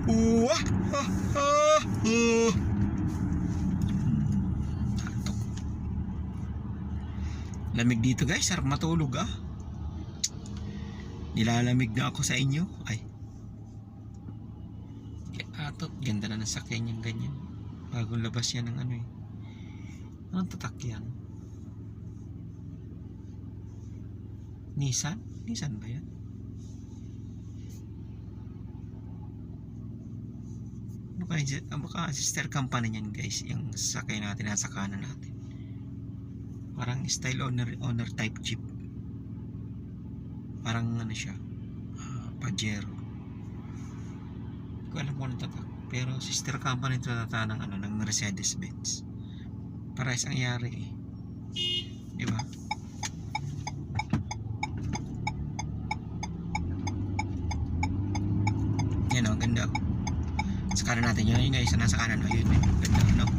Wah! Antok. Lamig dito guys, sarap matulog ah. Nilalamig na ako sa inyo. Ay. Atot, ganda na ng sakyan yung ganyan. Bagong labas yan ng ano eh. Anong tatak yan? Nissan? Nissan ba yan? Baka sister company niyan guys, yung sakay natin nasa kanan natin. Parang style owner type jeep. Parang ano siya, Pajero. Hindi ko alam kung anong tatak, pero sister company ito tata ng ano, ng Mercedes-Benz. Parehas ang yari eh. Di ba? Yan o, ganda. Sa kanan natin yun guys, nasa kanan o yun eh. Ganda no?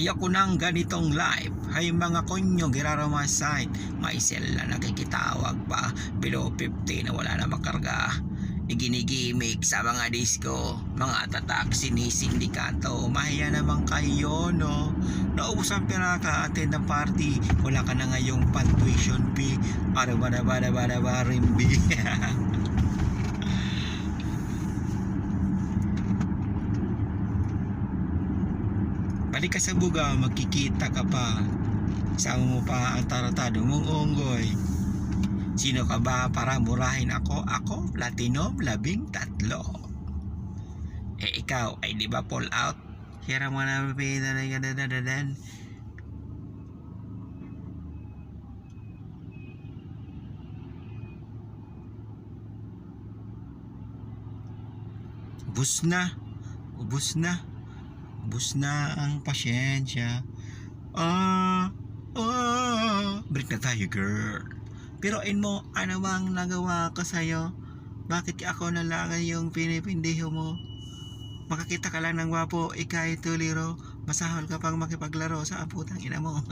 Ayoko nang ganitong live. Hay mga konyo, giraramasay. May cell na nakikitawag pa. Below 50 na wala na makarga. Iginigimik sa mga disco. Mga tatak, sinisindikato. Mahiya naman kayo, no? Naubos ang pera ka, attend ng party. Wala ka na ngayong pan-tuition fee. Arabada-bada-bada-bada-rimbi. Balik ka sa buga, magkikita ka pa. Sama mo pa ang taratado mong unggoy. Sino ka ba para murahin ako? Ako, Platinum 13. Eh ikaw, ay di ba fall out? Hira mo na pinadadadadan. Ubus na. Ubus na. Ubus na ang pasyensya. Break na tayo girl. Piroin mo, ano bang nagawa ko sa'yo? Bakit ako na lang yung pinipindiho mo? Makakita ka lang ng gwapo, ikay tuliro. Masahol ka pang makipaglaro sa putang ina mo.